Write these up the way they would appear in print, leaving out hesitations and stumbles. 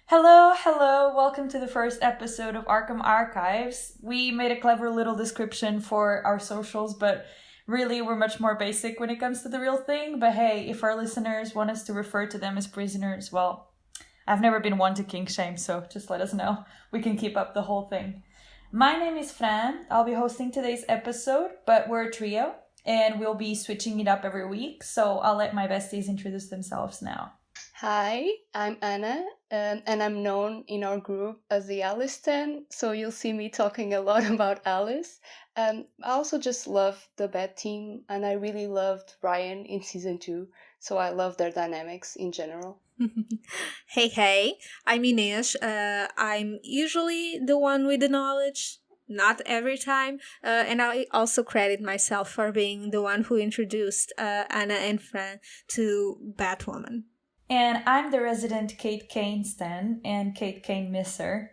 Hello, hello, welcome to the first episode of Arkham Archives. We made a clever little description for our socials, but really we're much more basic when it comes to the real thing. But hey, if our listeners want us to refer to them as prisoners, well, I've never been one to kink shame, so just let us know. We can keep up the whole thing. My name is Fran. I'll be hosting today's episode, but we're a trio, and we'll be switching it up every week, so I'll let my besties introduce themselves now. Hi, I'm Anna, and I'm known in our group as the Alice 10, so you'll see me talking a lot about Alice. I also just love the Bat team, and I really loved Ryan in season 2, so I love their dynamics in general. Hey, I'm Ines. I'm usually the one with the knowledge, not every time. And I also credit myself for being the one who introduced Anna and Fran to Batwoman. And I'm the resident Kate Kane stan and Kate Kane misser,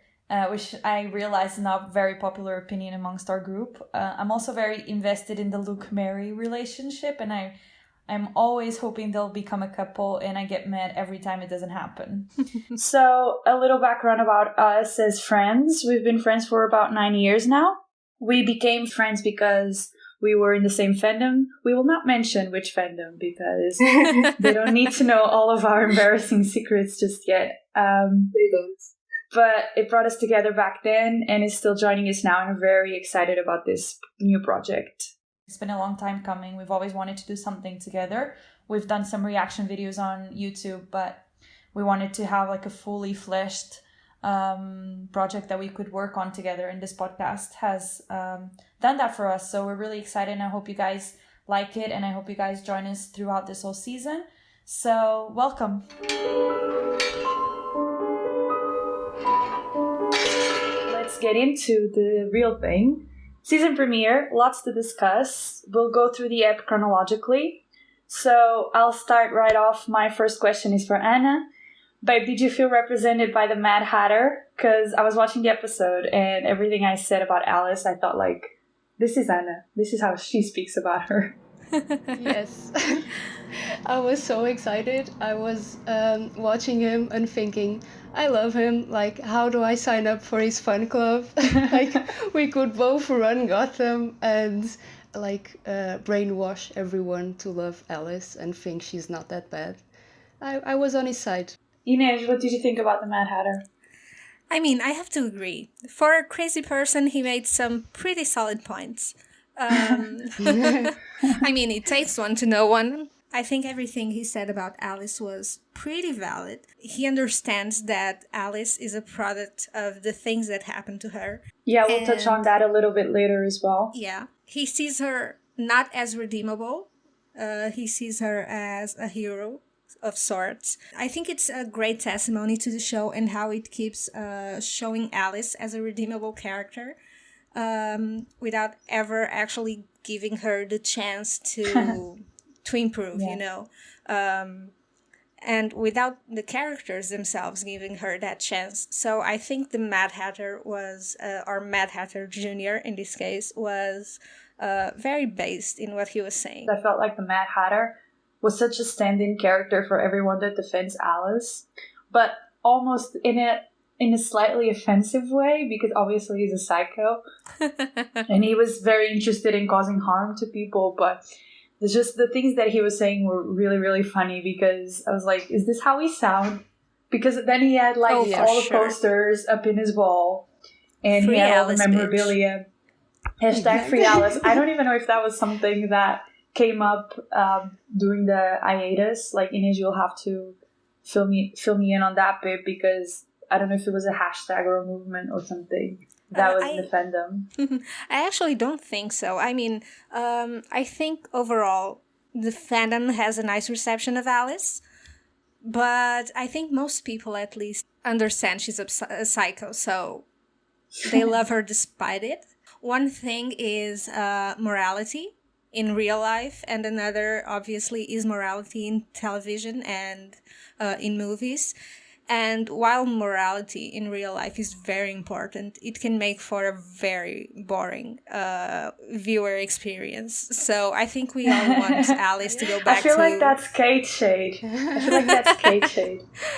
which I realize is not a very popular opinion amongst our group. I'm also very invested in the Luke-Mary relationship, and I'm always hoping they'll become a couple, and I get mad every time it doesn't happen. So, a little background about us as friends. We've been friends for about 9 years now. We became friends because we were in the same fandom. We will not mention which fandom because they don't need to know all of our embarrassing secrets just yet. They don't. But it brought us together back then and is still joining us now, and I'm very excited about this new project. It's been a long time coming. We've always wanted to do something together. We've done some reaction videos on YouTube, but we wanted to have like a fully fleshed project that we could work on together, and this podcast has done that for us, so we're really excited, and I hope you guys like it, and I hope you guys join us throughout this whole season. So welcome. Let's get into the real thing. Season premiere, lots to discuss. We'll go through the ep chronologically, so I'll start right off. My first question is for Anna. Babe, did you feel represented by the Mad Hatter? Because I was watching the episode and everything I said about Alice, I thought like, this is Anna. This is how she speaks about her. Yes. I was so excited. I was watching him and thinking, I love him. Like, how do I sign up for his fan club? Like, we could both run Gotham and brainwash everyone to love Alice and think she's not that bad. I was on his side. Ines, what did you think about the Mad Hatter? I mean, I have to agree. For a crazy person, he made some pretty solid points. I mean, it takes one to know one. I think everything he said about Alice was pretty valid. He understands that Alice is a product of the things that happened to her. Yeah, we'll touch on that a little bit later as well. Yeah. He sees her not as redeemable. He sees her as a hero of sorts. I think it's a great testimony to the show and how it keeps showing Alice as a redeemable character without ever actually giving her the chance to improve, you know. And without the characters themselves giving her that chance. So I think the Mad Hatter was, or Mad Hatter Jr. in this case, was very based in what he was saying. I felt like the Mad Hatter was such a stand-in character for everyone that defends Alice, but almost in a slightly offensive way, because obviously he's a psycho, and he was very interested in causing harm to people, but it's just the things that he was saying were really, really funny, because I was like, is this how we sound? Because then he had like all the posters up in his wall, and Free he had Alice, all the memorabilia. Hashtag Free Alice. I don't even know if that was something that came up during the hiatus. Like, Ines, you'll have to fill me in on that bit, because I don't know if it was a hashtag or a movement or something that was in the fandom. I actually don't think so. I mean, I think overall the fandom has a nice reception of Alice, but I think most people at least understand she's a psycho, so they love her despite it. One thing is morality in real life, and another obviously is morality in television and in movies. And while morality in real life is very important, it can make for a very boring viewer experience. So I think we all want Alice to go back to... I feel like that's Kate shade.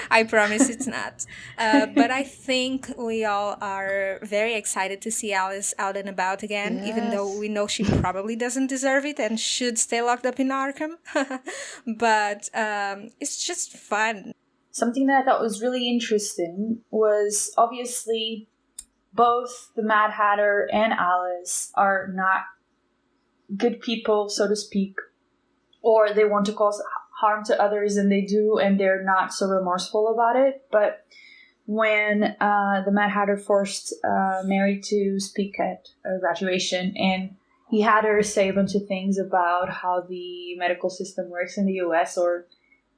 I promise it's not. But I think we all are very excited to see Alice out and about again, even though we know she probably doesn't deserve it and should stay locked up in Arkham. But it's just fun. Something that I thought was really interesting was obviously both the Mad Hatter and Alice are not good people, so to speak, or they want to cause harm to others, and they do, and they're not so remorseful about it. But when the Mad Hatter forced Mary to speak at a graduation, and he had her say a bunch of things about how the medical system works in the US, or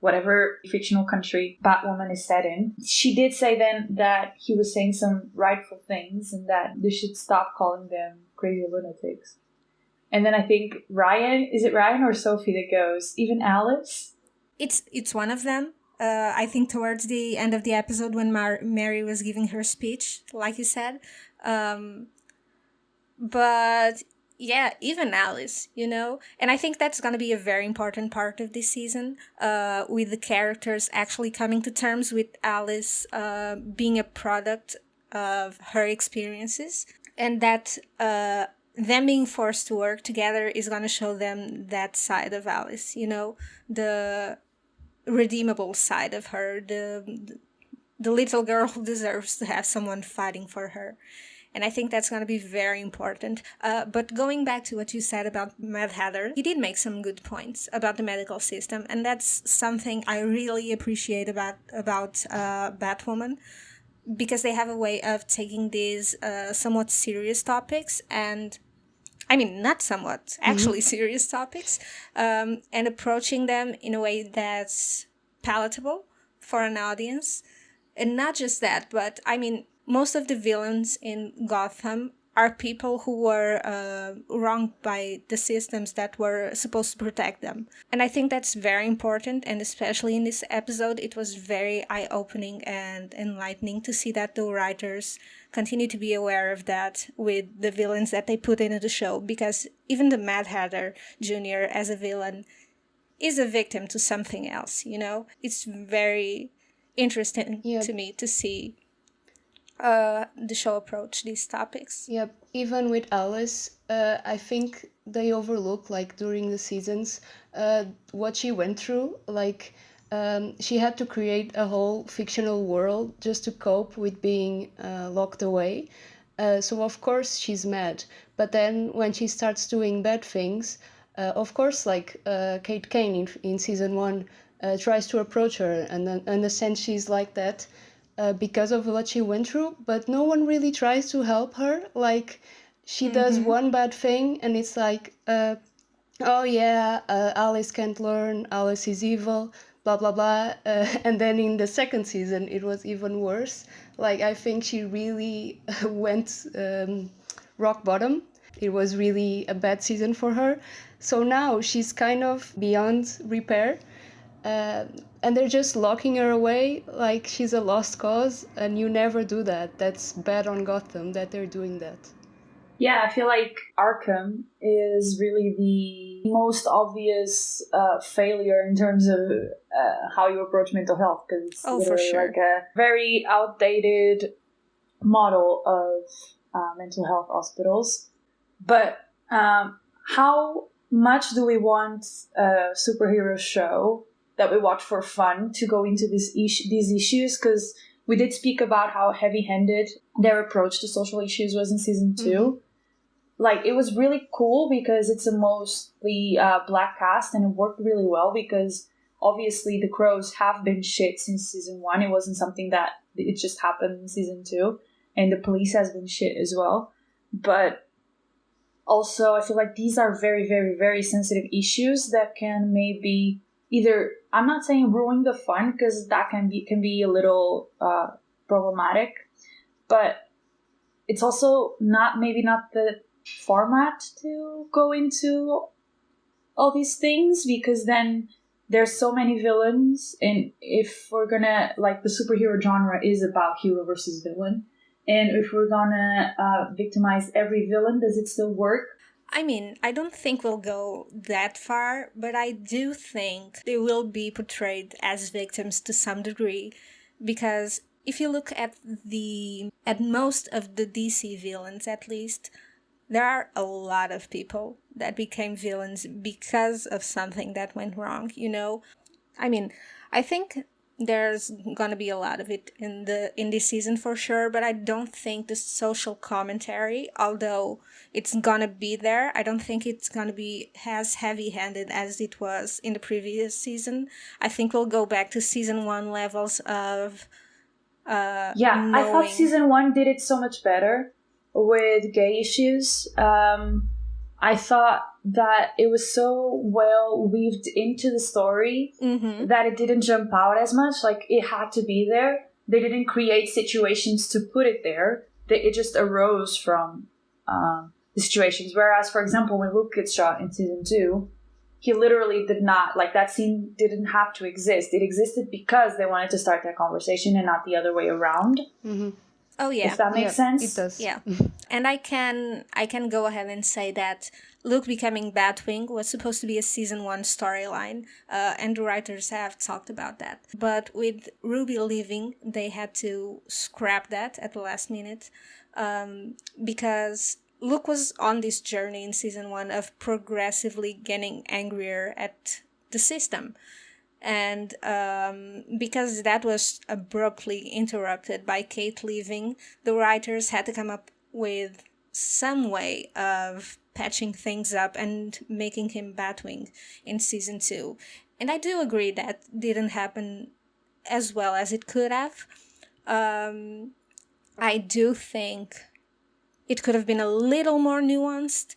whatever fictional country Batwoman is set in, she did say then that he was saying some rightful things and that they should stop calling them crazy lunatics. And then I think is it Ryan or Sophie that goes, even Alice? It's one of them. I think towards the end of the episode when Mary was giving her speech, like you said. But yeah, even Alice, and I think that's going to be a very important part of this season, with the characters actually coming to terms with Alice being a product of her experiences, and that them being forced to work together is going to show them that side of Alice, the redeemable side of her, the little girl who deserves to have someone fighting for her. And I think that's going to be very important. But going back to what you said about Mad Hatter, he did make some good points about the medical system. And that's something I really appreciate about Batwoman, because they have a way of taking these somewhat serious topics, and I mean, not somewhat, actually serious topics, and approaching them in a way that's palatable for an audience. And not just that, but I mean, most of the villains in Gotham are people who were wronged by the systems that were supposed to protect them. And I think that's very important, and especially in this episode, it was very eye-opening and enlightening to see that the writers continue to be aware of that with the villains that they put into the show, because even the Mad Hatter Jr. as a villain is a victim to something else, It's very interesting to me to see the show approach these topics. Yep, even with Alice, I think they overlook, like, during the seasons, what she went through. Like, she had to create a whole fictional world just to cope with being locked away. So of course she's mad. But then when she starts doing bad things, of course, like Kate Kane in season 1 tries to approach her, and then in a sense she's like that. Because of what she went through, but no one really tries to help her. Like, she does one bad thing, and it's like, Alice can't learn, Alice is evil, blah, blah, blah. And then in the second season, it was even worse. Like, I think she really went rock bottom. It was really a bad season for her. So now she's kind of beyond repair. And they're just locking her away like she's a lost cause, and you never do that. That's bad on Gotham that they're doing that. Yeah, I feel like Arkham is really the most obvious failure in terms of how you approach mental health, because it's literally like a very outdated model of mental health hospitals. But how much do we want a superhero show that we watch for fun to go into these issues? Because we did speak about how heavy-handed their approach to social issues was in season 2. Like, it was really cool because it's a mostly black cast, and it worked really well because obviously the Crows have been shit since season 1. It wasn't something that it just happened in season 2, and the police has been shit as well. But also, I feel like these are very, very, very sensitive issues that can maybe either, I'm not saying ruin the fun, because that can be a little problematic, but it's also not the format to go into all these things, because then there's so many villains, and if we're gonna, like, the superhero genre is about hero versus villain, and if we're gonna victimize every villain, does it still work? I mean, I don't think we'll go that far, but I do think they will be portrayed as victims to some degree, because if you look at most of the DC villains, at least, there are a lot of people that became villains because of something that went wrong, you know? I mean, I think there's gonna be a lot of it in this season for sure, but I don't think the social commentary, although it's gonna be there, I don't think it's gonna be as heavy-handed as it was in the previous season. I think we'll go back to season 1 levels of I thought season 1 did it so much better with gay issues. I thought that it was so well weaved into the story that it didn't jump out as much. Like, it had to be there. They didn't create situations to put it there. It just arose from the situations. Whereas, for example, when Luke gets shot in season 2, he literally did not, like, that scene didn't have to exist. It existed because they wanted to start that conversation and not the other way around. Mm-hmm. Oh yeah, if that makes sense. It does. Yeah, and I can go ahead and say that Luke becoming Batwing was supposed to be a season 1 storyline, and the writers have talked about that. But with Ruby leaving, they had to scrap that at the last minute, because Luke was on this journey in season 1 of progressively getting angrier at the system. And because that was abruptly interrupted by Kate leaving, the writers had to come up with some way of patching things up and making him Batwing in season 2. And I do agree that didn't happen as well as it could have. I do think it could have been a little more nuanced.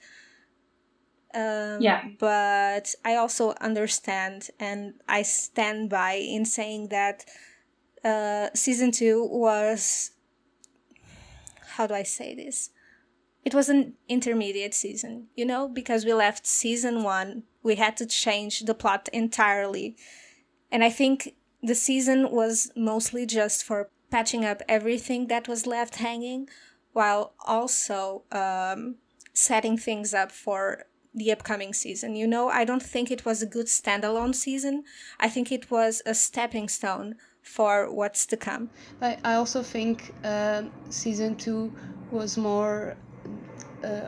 But I also understand, and I stand by in saying that season 2 was, how do I say this? It was an intermediate season, you know, because we left season 1, we had to change the plot entirely. And I think the season was mostly just for patching up everything that was left hanging, while also setting things up for the upcoming season. You know, I don't think it was a good standalone season. I think it was a stepping stone for what's to come. I also think season 2 was more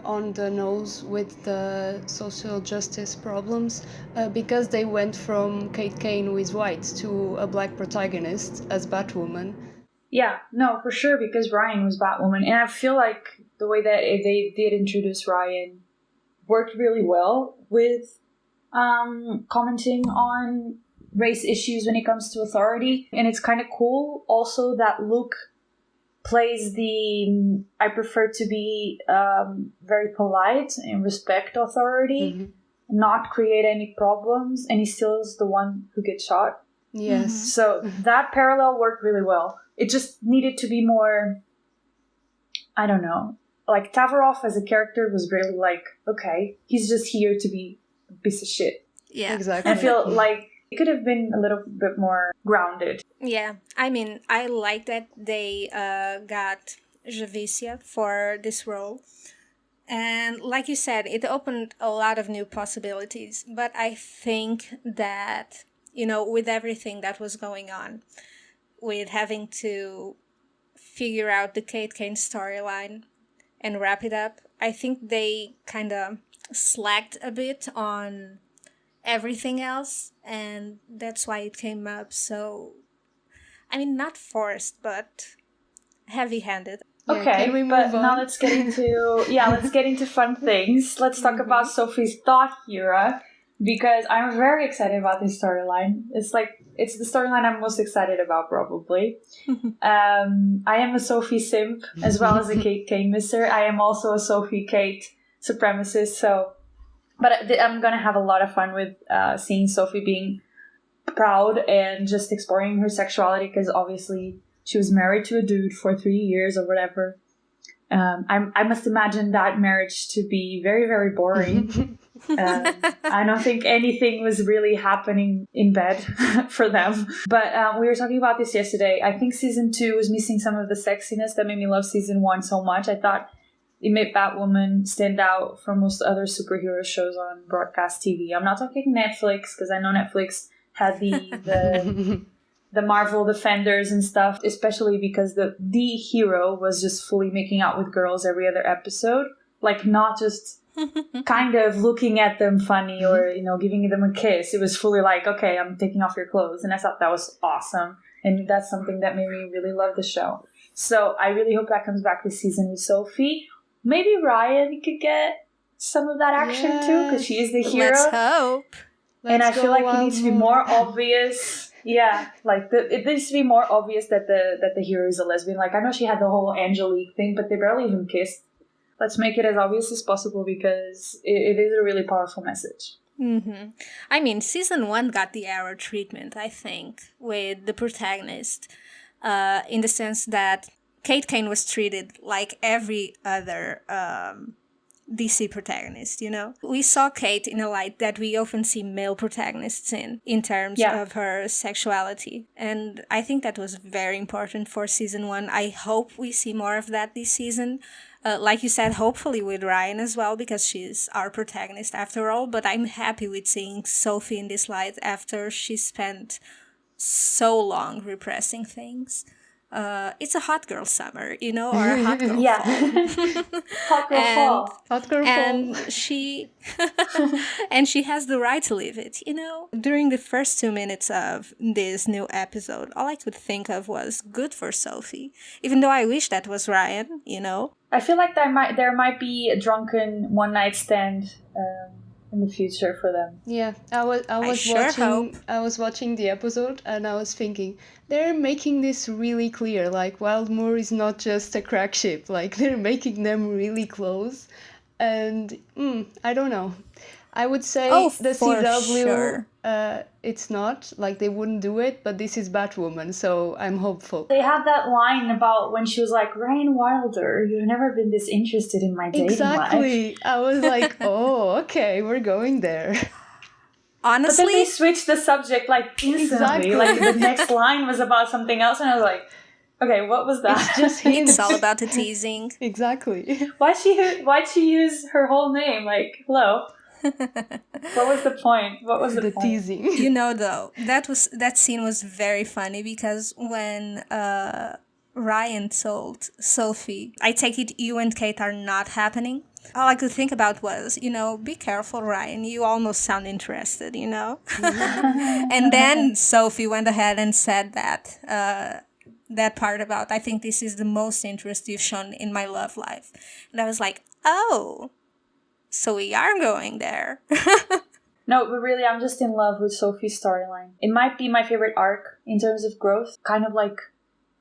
on the nose with the social justice problems, because they went from Kate Kane, who is white, to a black protagonist as Batwoman. Yeah, no, for sure, because Ryan was Batwoman. And I feel like the way that they did introduce Ryan worked really well with commenting on race issues when it comes to authority. And it's kind of cool also that Luke plays I prefer to be very polite and respect authority, not create any problems, and he still is the one who gets shot. Yes. So that parallel worked really well. It just needed to be more, I don't know, like Tavaroff as a character was really like, okay, he's just here to be a piece of shit. Yeah, exactly. I feel like it could have been a little bit more grounded. Yeah, I mean, I like that they got Javicia for this role. And like you said, it opened a lot of new possibilities. But I think that, you know, with everything that was going on, with having to figure out the Kate Kane storyline and wrap it up, I think they kind of slacked a bit on everything else, and that's why it came up so, I mean, not forced, but heavy-handed. Okay, but now let's get into fun things. Let's talk about Sophie's thought era, because I'm very excited about this storyline. It's the storyline I'm most excited about, probably. I am a Sophie simp as well as a Kate Kane misser. I am also a Sophie Kate supremacist. But I'm gonna have a lot of fun with seeing Sophie being proud and just exploring her sexuality, because obviously she was married to a dude for 3 years or whatever. I must imagine that marriage to be very, very boring I don't think anything was really happening in bed for them. But we were talking about this yesterday. I think season 2 was missing some of the sexiness that made me love season 1 so much. I thought it made Batwoman stand out from most other superhero shows on broadcast TV. I'm not talking Netflix, because I know Netflix had the Marvel Defenders and stuff, especially because the hero was just fully making out with girls every other episode. Like, not just kind of looking at them funny or, giving them a kiss. It was fully like, okay, I'm taking off your clothes. And I thought that was awesome. And that's something that made me really love the show. So I really hope that comes back this season with Sophie. Maybe Ryan could get some of that action too, because she is the hero. Let's hope. And I feel like it needs to be more obvious. Yeah, like it needs to be more obvious that the hero is a lesbian. Like, I know she had the whole Angelique thing, but they barely even kissed. Let's make it as obvious as possible, because it is a really powerful message. Mm-hmm. I mean, season 1 got the Arrow treatment, I think, with the protagonist, in the sense that Kate Kane was treated like every other DC protagonist, We saw Kate in a light that we often see male protagonists in terms of her sexuality. And I think that was very important for season 1. I hope we see more of that this season. Like you said, hopefully with Ryan as well, because she's our protagonist after all. But I'm happy with seeing Sophie in this light after she spent so long repressing things. It's a hot girl summer, or a hot girl fall. Hot girl fall. Hot girl and fall. she and she has the right to live it, During the first 2 minutes of this new episode, all I could think of was good for Sophie, even though I wish that was Ryan, I feel like there might be a drunken one night stand in the future for them. Yeah, I was watching the episode and I was thinking, they're making this really clear. Like, Wildmoor is not just a crack ship. Like, they're making them really close. And I don't know. I would say the CW, sure. It's not, like, they wouldn't do it, but this is Batwoman, so I'm hopeful. They had that line about when she was like, Ryan Wilder, you've never been this interested in my dating life. Exactly. I was like, oh, okay, we're going there. Honestly, but then they switched the subject like instantly. Exactly. Like, the next line was about something else, and I was like, okay, what was that? It's just hints. It's all about the teasing. Exactly. Why'd she use her whole name? Like, hello. What was the point? What was the point? Teasing? Though, that scene was very funny, because when Ryan told Sophie, I take it you and Kate are not happening, all I could think about was, be careful, Ryan, you almost sound interested, And then Sophie went ahead and said that part about, I think this is the most interest you've shown in my love life. And I was like, oh, so we are going there. No, but really, I'm just in love with Sophie's storyline. It might be my favorite arc in terms of growth. Kind of like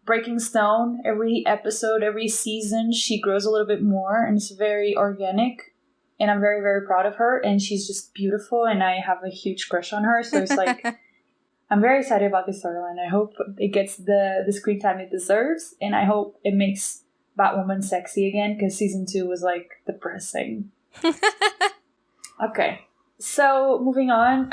Breaking Stone. Every episode, every season, she grows a little bit more, and it's very organic. And I'm very, very proud of her. And she's just beautiful, and I have a huge crush on her. So it's like, I'm very excited about this storyline. I hope it gets the screen time it deserves. And I hope it makes Batwoman sexy again, because season 2 was like depressing. Okay, so moving on,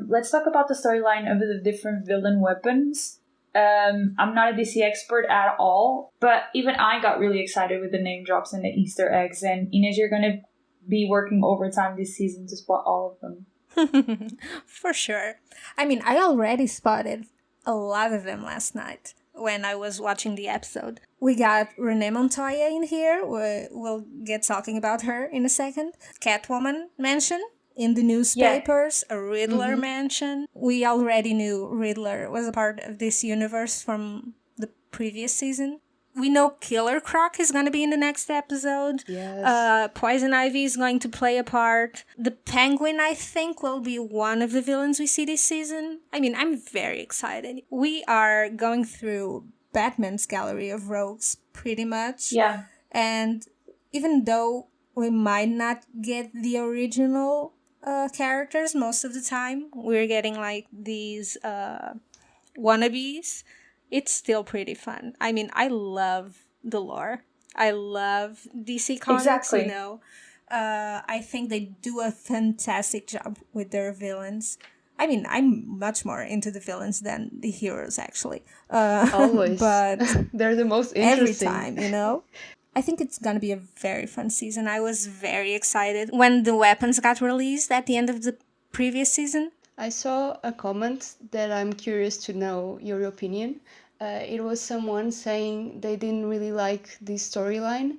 let's talk about the storyline of the different villain weapons. I'm not a DC expert at all, but even I got really excited with the name drops and the Easter eggs, and Inez, you're going to be working overtime this season to spot all of them. For sure. I mean, I already spotted a lot of them last night when I was watching the episode. We got Renee Montoya in here. We'll get talking about her in a second. Catwoman mentioned in the newspapers. Yeah. A Riddler mention. We already knew Riddler was a part of this universe from the previous season. We know Killer Croc is going to be in the next episode. Yes. Poison Ivy is going to play a part. The Penguin, I think, will be one of the villains we see this season. I mean, I'm very excited. We are going through Batman's gallery of rogues, pretty much. Yeah. And even though we might not get the original characters most of the time, we're getting like these wannabes. It's still pretty fun. I mean, I love the lore. I love DC Comics, exactly. I think they do a fantastic job with their villains. I mean, I'm much more into the villains than the heroes, actually. Always. But They're the most every interesting. time, you know? I think it's gonna be a very fun season. I was very excited when the weapons got released at the end of the previous season. I saw a comment that I'm curious to know your opinion. It was someone saying they didn't really like this storyline,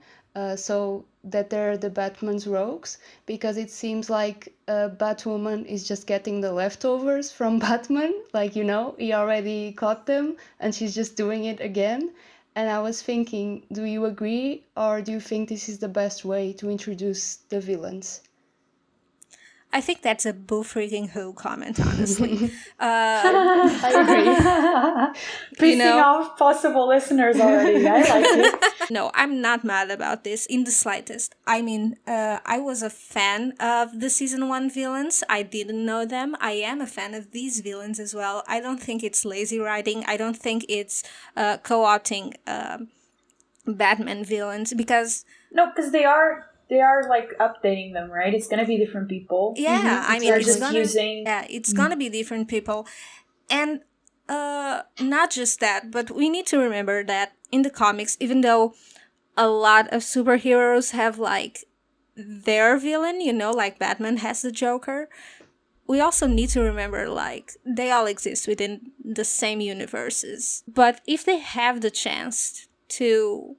so that they're the Batman's rogues, because it seems like Batwoman is just getting the leftovers from Batman. Like, you know, he already caught them and she's just doing it again. And I was thinking, do you agree, or do you think this is the best way to introduce the villains? I think that's a bull freaking who comment, honestly. I agree. Pissing off possible listeners already. I like it. No, I'm not mad about this in the slightest. I mean, I was a fan of the season 1 villains. I didn't know them. I am a fan of these villains as well. I don't think it's lazy writing. I don't think it's co-opting Batman villains, because... No, because they are like updating them, right? It's gonna be different people. Yeah, I mean, They're it's just gonna, using... yeah, it's gonna be different people. And not just that, but we need to remember that in the comics, even though a lot of superheroes have like their villain, you know, like Batman has the Joker, we also need to remember like they all exist within the same universes. But if they have the chance to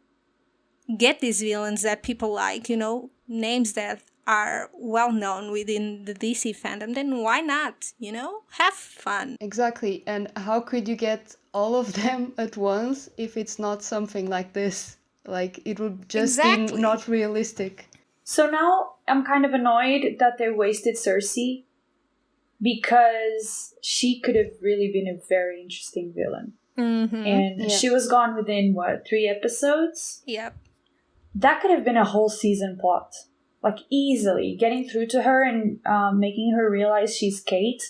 get these villains that people like, you know, names that are well known within the DC fandom, then why not, you know? Have fun. Exactly. And how could you get all of them at once if it's not something like this? Like, it would just be not realistic. So now I'm kind of annoyed that they wasted Cersei, because she could have really been a very interesting villain. And she was gone within, 3 episodes? Yep. That could have been a whole season plot. Like, easily. Getting through to her and making her realize she's Kate.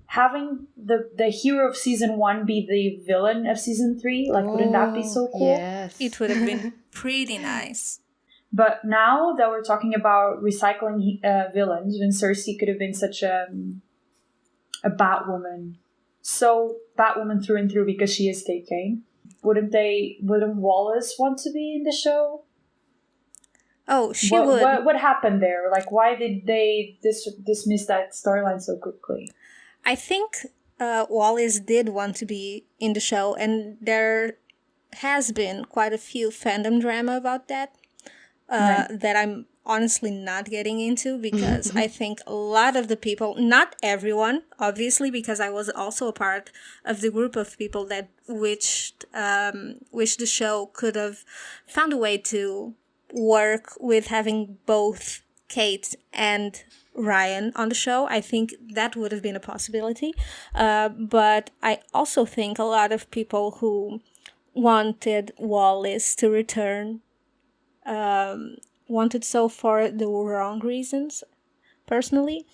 Having the hero of season 1 be the villain of season 3, like, wouldn't that be so cool? Yes. It would have been pretty nice. But now that we're talking about recycling villains, when Cersei could have been such a Batwoman. So Batwoman through and through, because she is Kate Kane. Wouldn't Wallace want to be in the show? Oh, she would. What happened there? Like, why did they dismiss that storyline so quickly? I think Wallace did want to be in the show, and there has been quite a few fandom drama about that. That I'm honestly not getting into, because I think a lot of the people, not everyone, obviously, because I was also a part of the group of people that wished the show could have found a way to work with having both Kate and Ryan on the show. I think that would have been a possibility. But I also think a lot of people who wanted Wallace to return wanted so for the wrong reasons, personally.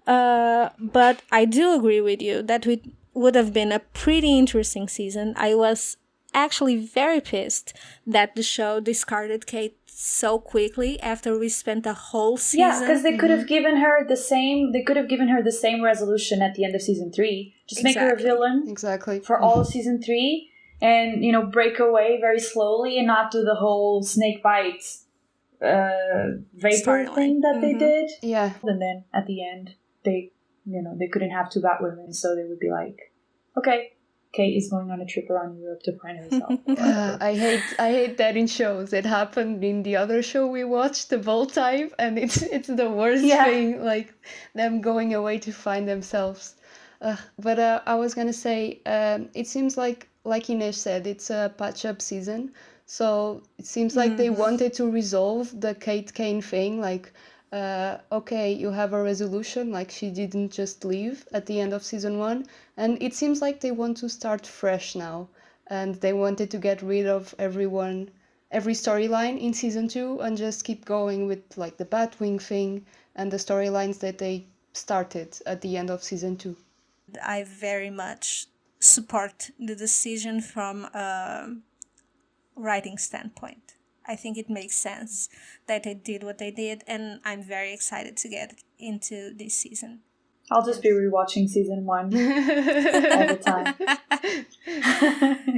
But I do agree with you that it would have been a pretty interesting season. I was actually very pissed that the show discarded Kate so quickly after we spent a whole season. Yeah, because they could have given her the same. They could have given her the same resolution at the end of season 3. Just make her a villain for all of season 3, and break away very slowly, and not do the whole snake bites vapor thing that they did. Yeah, and then at the end they couldn't have 2 Batwomen, so they would be like, okay, Kate is going on a trip around Europe to find herself. I hate that in shows. It happened in the other show we watched, The Bold Type, and it's the worst thing, like them going away to find themselves. But I was gonna say, it seems like Ines said, it's a patch-up season. So it seems like they wanted to resolve the Kate Kane thing, like, okay, you have a resolution, like she didn't just leave at the end of season 1, and it seems like they want to start fresh now, and they wanted to get rid of every storyline in season 2 and just keep going with like the Batwing thing and the storylines that they started at the end of season 2. I very much support the decision from writing standpoint. I think it makes sense that they did what they did, and I'm very excited to get into this season. I'll just be rewatching season 1 all the time.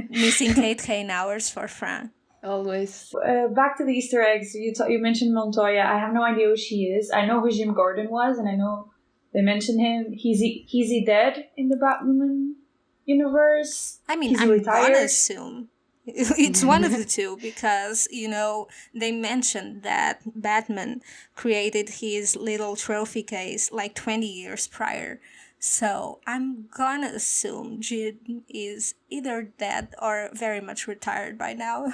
Missing Kate Kane hours for Fran. Always. Back to the Easter eggs. You mentioned Montoya. I have no idea who she is. I know who Jim Gordon was, and I know they mentioned him. He's he dead in the Batwoman universe? I mean, He's I'm retired? gonna assume it's one of the two, because, you know, they mentioned that Batman created his little trophy case like 20 years prior. So I'm gonna assume Jim is either dead or very much retired by now.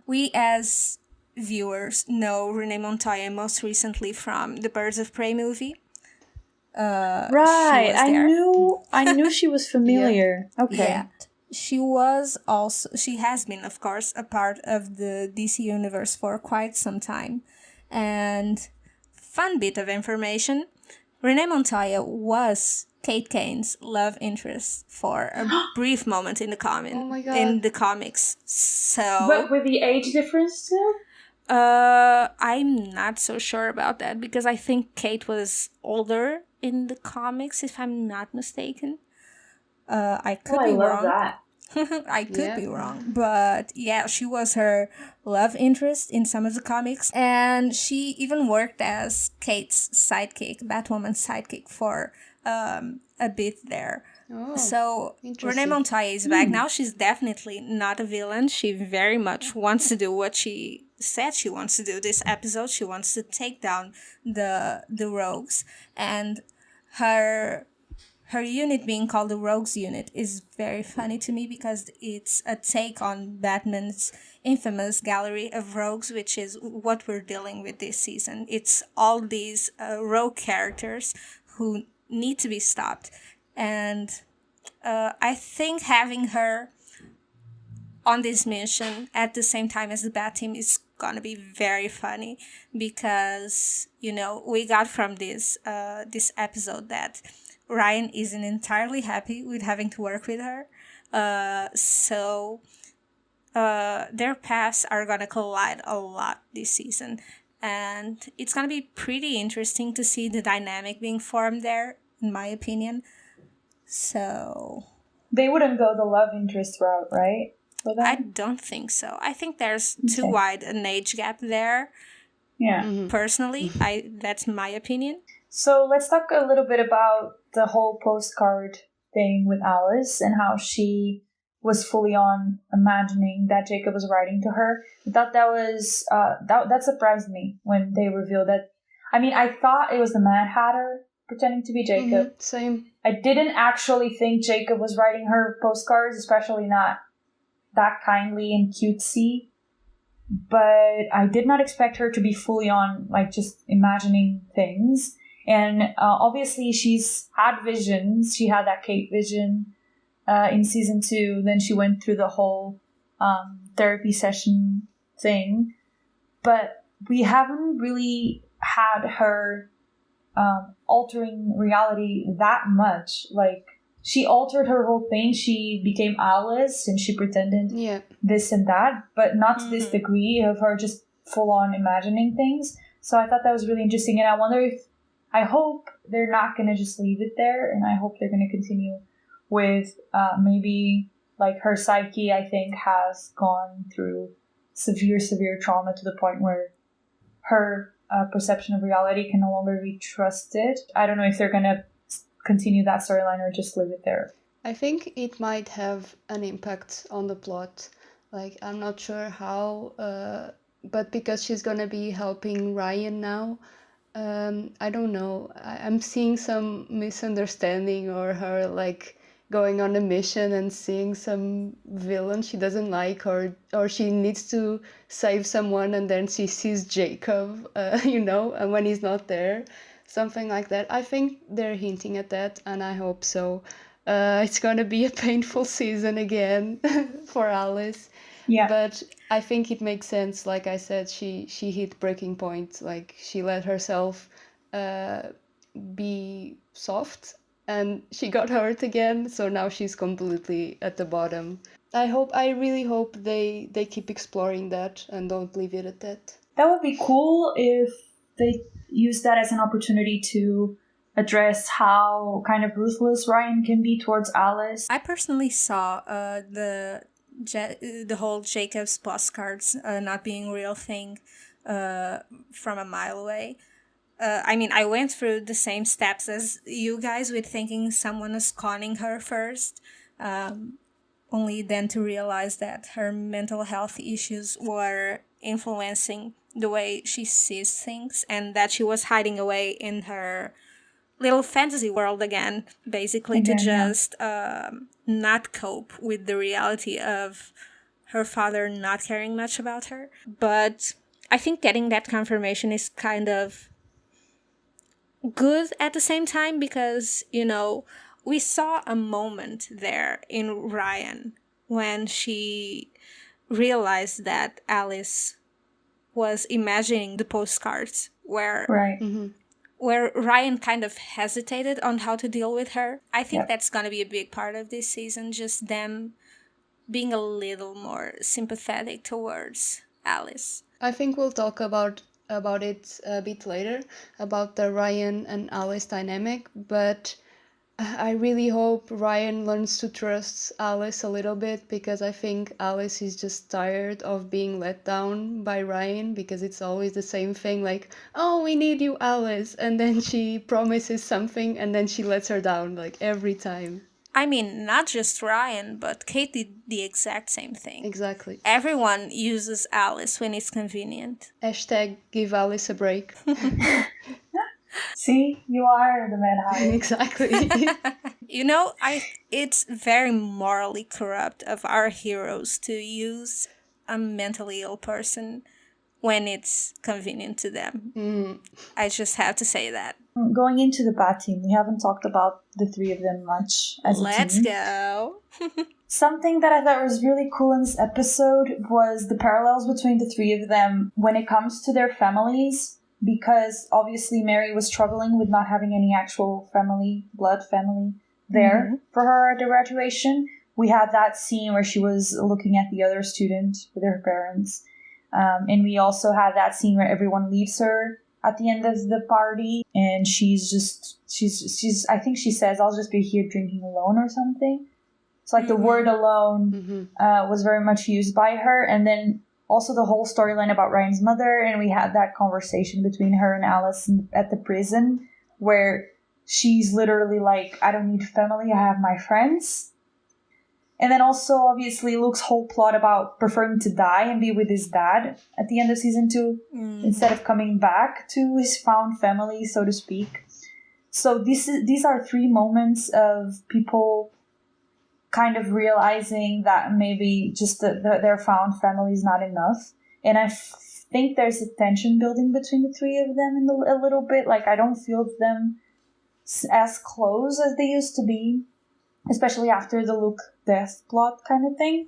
We as viewers know Renee Montoya most recently from the Birds of Prey movie. Right. I knew she was familiar. Okay. Yeah. She has been, of course, a part of the DC universe for quite some time. And fun bit of information, Renee Montoya was Kate Kane's love interest for a brief moment in the in the comics. So, but with the age difference too? I'm not so sure about that, because I think Kate was older in the comics, if I'm not mistaken. I could be wrong. That. I could be wrong, but yeah, she was her love interest in some of the comics, and she even worked as Kate's sidekick, Batwoman's sidekick, for a bit there. Oh, so Renee Montoya is back now. She's definitely not a villain. She very much wants to do what she said she wants to do this episode. She wants to take down the rogues, and her unit being called the Rogues Unit is very funny to me, because it's a take on Batman's infamous gallery of rogues, which is what we're dealing with this season. It's all these rogue characters who need to be stopped. And I think having her on this mission at the same time as the Bat Team is gonna be very funny, because, you know, we got from this episode that Ryan isn't entirely happy with having to work with her. So their paths are going to collide a lot this season. And it's going to be pretty interesting to see the dynamic being formed there, in my opinion. So they wouldn't go the love interest route, right? I don't think so. I think there's too wide an age gap there. Yeah. Personally, that's my opinion. So let's talk a little bit about the whole postcard thing with Alice and how she was fully on imagining that Jacob was writing to her. I thought that was that surprised me when they revealed that. I mean, I thought it was the Mad Hatter pretending to be Jacob. Same. I didn't actually think Jacob was writing her postcards, especially not that kindly and cutesy. But I did not expect her to be fully on, like, just imagining things. And obviously she's had visions. She had that Kate vision in season 2. Then she went through the whole therapy session thing. But we haven't really had her altering reality that much. Like, she altered her whole thing. She became Alice and she pretended this and that. But not to this degree of her just full on imagining things. So I thought that was really interesting. And I hope they're not going to just leave it there, and I hope they're going to continue with maybe, like, her psyche, I think, has gone through severe trauma to the point where her perception of reality can no longer be trusted. I don't know if they're going to continue that storyline or just leave it there. I think it might have an impact on the plot. Like, I'm not sure how, but because she's going to be helping Ryan now, I don't know. I'm seeing some misunderstanding, or her, like, going on a mission and seeing some villain she doesn't like, or she needs to save someone and then she sees Jacob, and when he's not there, something like that. I think they're hinting at that, and I hope so. It's going to be a painful season again for Alice. Yeah. But I think it makes sense. Like I said, she hit breaking point. Like, she let herself be soft, and she got hurt again. So now she's completely at the bottom. I really hope they keep exploring that and don't leave it at that. That would be cool if they use that as an opportunity to address how kind of ruthless Ryan can be towards Alice. I personally saw the whole Jacob's postcards not being real thing from a mile away. I mean, I went through the same steps as you guys with thinking someone was conning her first, only then to realize that her mental health issues were influencing the way she sees things and that she was hiding away in her little fantasy world again, basically to just not cope with the reality of her father not caring much about her. But I think getting that confirmation is kind of good at the same time because, we saw a moment there in Ryan when she realized that Alice was imagining the postcards where Ryan kind of hesitated on how to deal with her. I think that's going to be a big part of this season, just them being a little more sympathetic towards Alice. I think we'll talk about it a bit later, about the Ryan and Alice dynamic, but I really hope Ryan learns to trust Alice a little bit, because I think Alice is just tired of being let down by Ryan, because it's always the same thing, like, oh, we need you, Alice, and then she promises something and then she lets her down, like, every time. I mean, not just Ryan, but Kate did the exact same thing. Exactly. Everyone uses Alice when it's convenient. Hashtag give Alice a break. See, you are the man hiding. Exactly. It's very morally corrupt of our heroes to use a mentally ill person when it's convenient to them. I just have to say that. Going into the Bat team, we haven't talked about the three of them much as a team. Let's go. Something that I thought was really cool in this episode was the parallels between the three of them when it comes to their families, because obviously Mary was struggling with not having any actual blood family there for her at the graduation. We had that scene where she was looking at the other student with her parents. And we also had that scene where everyone leaves her at the end of the party, and she's I think she says, I'll just be here drinking alone or something. It's like the word alone was very much used by her. And then also the whole storyline about Ryan's mother, and we had that conversation between her and Alice at the prison where she's literally like, I don't need family, I have my friends. And then also, obviously, Luke's whole plot about preferring to die and be with his dad at the end of season 2 instead of coming back to his found family, so to speak. So these are 3 moments of people kind of realizing that maybe just their found family is not enough. And I think there's a tension building between the 3 of them a little bit. Like, I don't feel them as close as they used to be, especially after the Luke death plot kind of thing.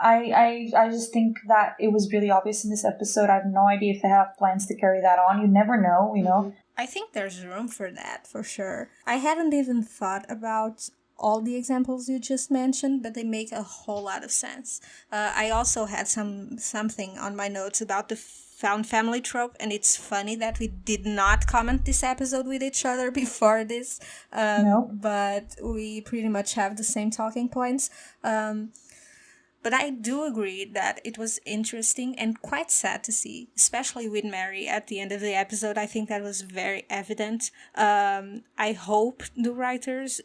I just think that it was really obvious in this episode. I have no idea if they have plans to carry that on. You never know, you know. I think there's room for that, for sure. I hadn't even thought about all the examples you just mentioned, but they make a whole lot of sense. I also had something on my notes about the found family trope, and it's funny that we did not comment this episode with each other before this, but we pretty much have the same talking points. But I do agree that it was interesting and quite sad to see, especially with Mary at the end of the episode. I think that was very evident. I hope the writers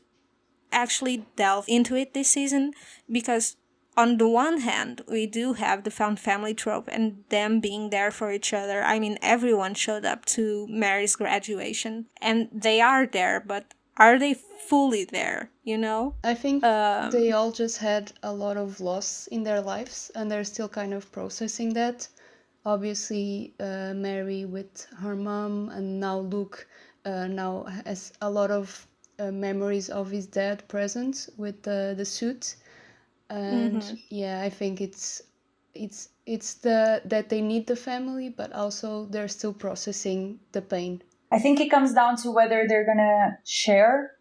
actually delve into it this season, because on the one hand, we do have the found family trope and them being there for each other. I mean, everyone showed up to Mary's graduation, and they are there, but are they fully there, you know? I think they all just had a lot of loss in their lives, and they're still kind of processing that. Obviously, Mary with her mom, and now Luke now has a lot of memories of his dad present with the suit. And I think it's that they need the family, but also they're still processing the pain. I think it comes down to whether they're gonna share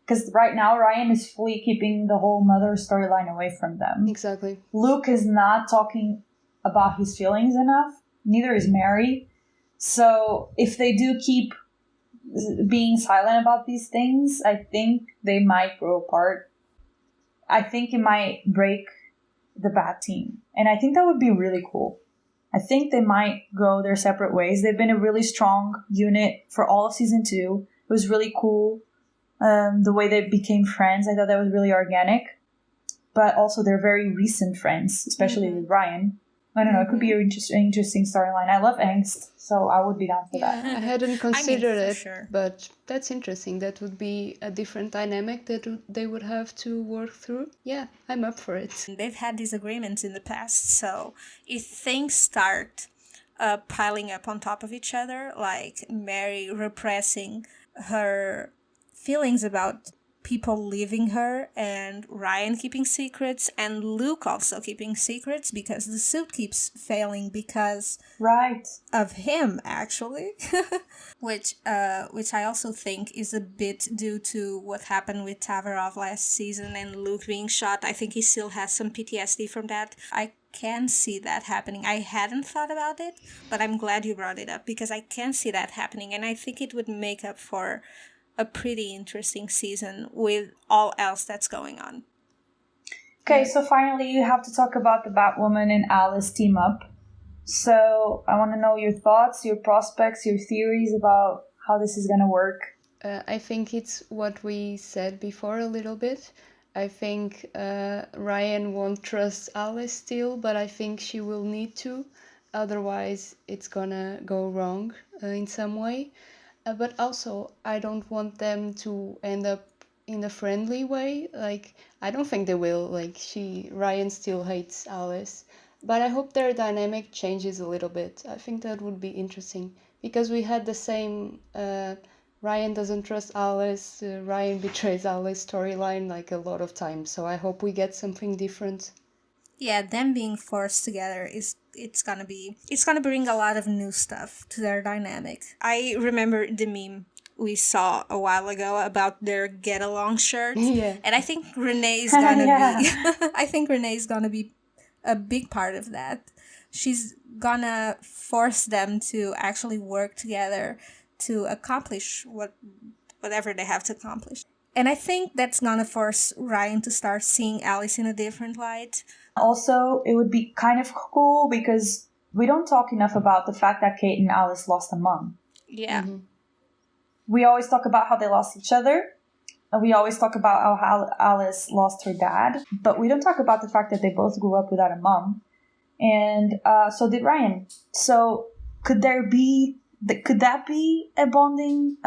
Because right now, Ryan is fully keeping the whole mother storyline away from them. Exactly. Luke is not talking about his feelings enough. Neither is Mary. So if they do keep being silent about these things, I think they might grow apart. I think it might break the Bat team. And I think that would be really cool. I think they might go their separate ways. They've been a really strong unit for all of season 2. It was really cool. The way they became friends, I thought that was really organic. But also they're very recent friends, especially with Ryan. I don't know, it could be an interesting storyline. I love angst, so I would be down for that. I hadn't considered it, sure. but that's interesting. That would be a different dynamic that they would have to work through. Yeah, I'm up for it. They've had disagreements in the past, so if things start piling up on top of each other, like Mary repressing her feelings about people leaving her, and Ryan keeping secrets, and Luke also keeping secrets because the suit keeps failing because of him, actually. which I also think is a bit due to what happened with Tavarov last season and Luke being shot. I think he still has some PTSD from that. I can see that happening. I hadn't thought about it, but I'm glad you brought it up because I can see that happening, and I think it would make up for a pretty interesting season with all else that's going on. Okay, so finally you have to talk about the Batwoman and Alice team up. So I want to know your thoughts, your prospects, your theories about how this is going to work. I think it's what we said before a little bit. I think Ryan won't trust Alice still, but I think she will need to. Otherwise, it's gonna go wrong in some way. But also, I don't want them to end up in a friendly way. Like, I don't think they will. Like, Ryan still hates Alice. But I hope their dynamic changes a little bit. I think that would be interesting. Because we had the same Ryan doesn't trust Alice, Ryan betrays Alice storyline like a lot of times. So I hope we get something different. Yeah, them being forced together it's gonna bring a lot of new stuff to their dynamic. I remember the meme we saw a while ago about their get along shirt. Yeah. And I think Renee's gonna be I think Renee's gonna be a big part of that. She's gonna force them to actually work together to accomplish whatever they have to accomplish. And I think that's gonna force Ryan to start seeing Alice in a different light. Also, it would be kind of cool because we don't talk enough about the fact that Kate and Alice lost a mom. Yeah. Mm-hmm. We always talk about how they lost each other. And we always talk about how Alice lost her dad. But we don't talk about the fact that they both grew up without a mom. And so did Ryan. So could that be a bonding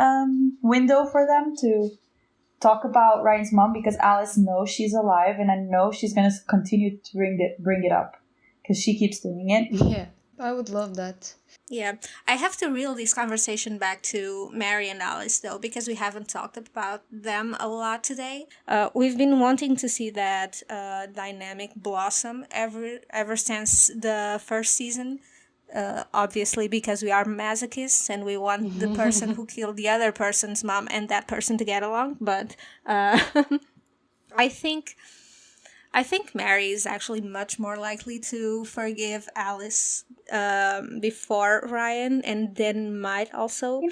window for them to talk about Ryan's mom? Because Alice knows she's alive, and I know she's going to continue to bring it up because she keeps doing it. Yeah, I would love that. Yeah, I have to reel this conversation back to Mary and Alice, though, because we haven't talked about them a lot today. We've been wanting to see that dynamic blossom ever since the first season. Obviously, because we are masochists and we want the person who killed the other person's mom and that person to get along. But I think Mary is actually much more likely to forgive Alice before Ryan, and then might also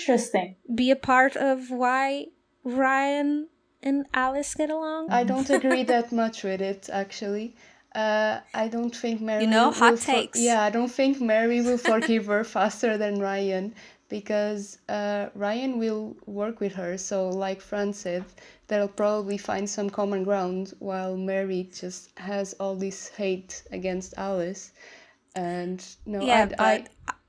be a part of why Ryan and Alice get along. I don't agree that much with it, actually. I don't think Mary. Hot takes. I don't think Mary will forgive her faster than Ryan, because Ryan will work with her. So, like Fran said, they'll probably find some common ground, while Mary just has all this hate against Alice. And no,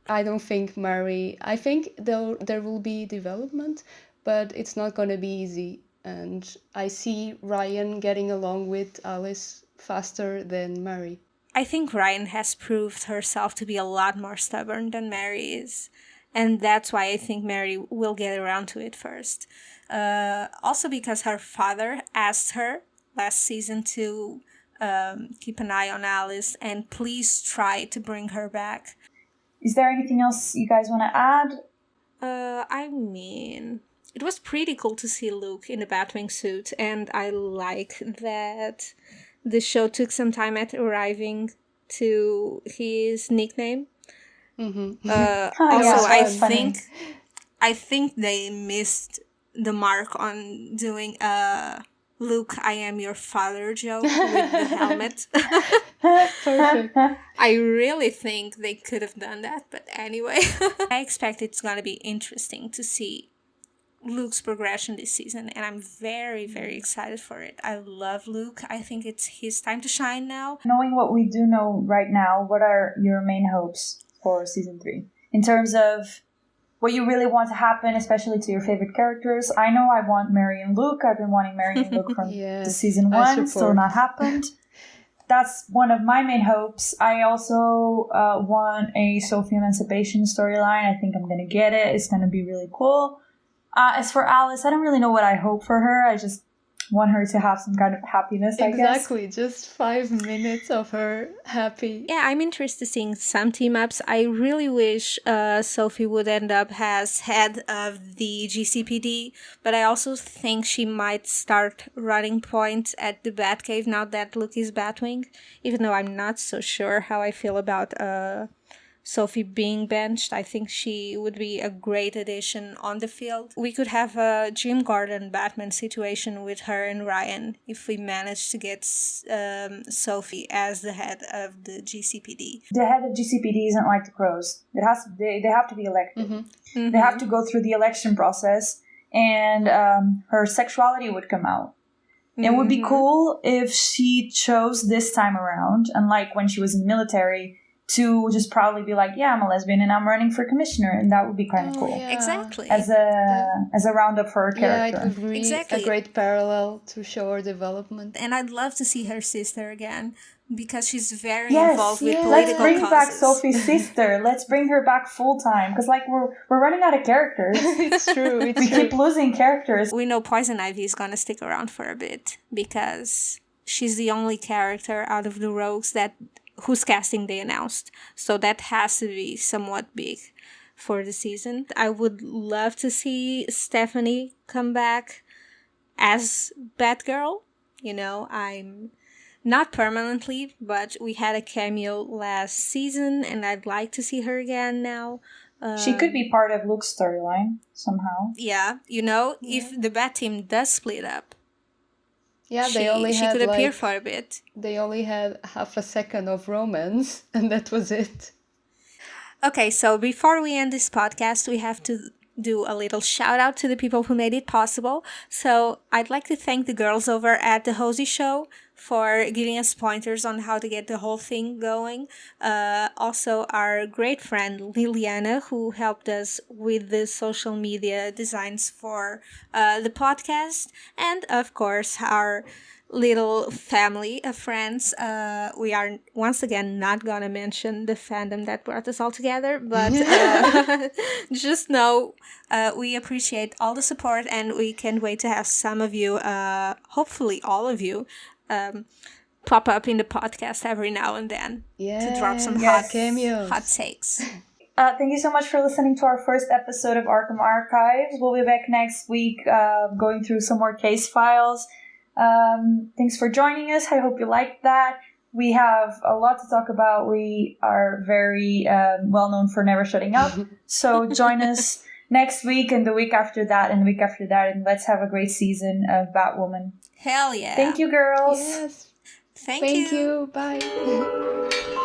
I don't think Mary. I think there will be development, but it's not going to be easy. And I see Ryan getting along with Alice faster than Mary. I think Ryan has proved herself to be a lot more stubborn than Mary is. And that's why I think Mary will get around to it first. Also because her father asked her last season to keep an eye on Alice and please try to bring her back. Is there anything else you guys want to add? I mean, it was pretty cool to see Luke in the Batwing suit, and I like that the show took some time at arriving to his nickname. Mm-hmm. Also, yeah, that's funny. I think they missed the mark on doing a Luke, I am your father joke with the helmet. Perfect. I really think they could have done that, but anyway. I expect it's gonna be interesting to see Luke's progression this season, and I'm very, very excited for it. I love Luke. I think it's his time to shine now. Knowing what we do know right now, what are your main hopes for season 3? In terms of what you really want to happen, especially to your favorite characters. I know I want Mary and Luke. I've been wanting Mary and Luke from Yes, the season I 1, still support. not happened. That's one of my main hopes. I also want a Sophie emancipation storyline. I think I'm going to get it. It's going to be really cool. As for Alice, I don't really know what I hope for her. I just want her to have some kind of happiness, I guess. Exactly, just 5 minutes of her happy. Yeah, I'm interested in seeing some team-ups. I really wish Sophie would end up as head of the GCPD, but I also think she might start running point at the Batcave now that Luke is Batwing, even though I'm not so sure how I feel about Sophie being benched. I think she would be a great addition on the field. We could have a Jim Gordon Batman situation with her and Ryan if we manage to get Sophie as the head of the GCPD. The head of GCPD isn't like the Crows. They have to be elected. Mm-hmm. They have to go through the election process, and her sexuality would come out. It would be cool if she chose this time around, unlike when she was in the military, to just probably be like, yeah, I'm a lesbian and I'm running for commissioner, and that would be kind of cool. Yeah. Exactly. As a roundup for her character. Yeah, it would be Exactly. a great parallel to show her development. And I'd love to see her sister again, because she's very Yes, involved with yes. political let's bring causes. back Sophie's sister. Let's bring her back full time, because like we're running out of characters. It's true. It's We true. keep losing characters. We know Poison Ivy is gonna stick around for a bit, because she's the only character out of the rogues whose casting they announced. So that has to be somewhat big for the season. I would love to see Stephanie come back as Batgirl. You know, I'm not permanently, but we had a cameo last season, and I'd like to see her again now. She could be part of Luke's storyline somehow. Yeah, you know, if the Bat team does split up, Yeah, she could appear for a bit. They only had half a second of romance, and that was it. Okay, so before we end this podcast, we have to do a little shout out to the people who made it possible. So I'd like to thank the girls over at the Hosey Show for giving us pointers on how to get the whole thing going. Also, our great friend Liliana, who helped us with the social media designs for the podcast. And of course, our little family of friends. We are once again not gonna mention the fandom that brought us all together, but just know we appreciate all the support, and we can't wait to have some of you, hopefully all of you, pop up in the podcast every now and then to drop some cameos. hot takes. Thank you so much for listening to our first episode of Arkham Archives. We'll be back next week going through some more case files. Thanks for joining us. I hope you liked that. We have a lot to talk about. We are very well known for never shutting up. So join us next week and the week after that and the week after that, and let's have a great season of Batwoman. Hell yeah. Thank you, girls. Yes. Thank you. Bye.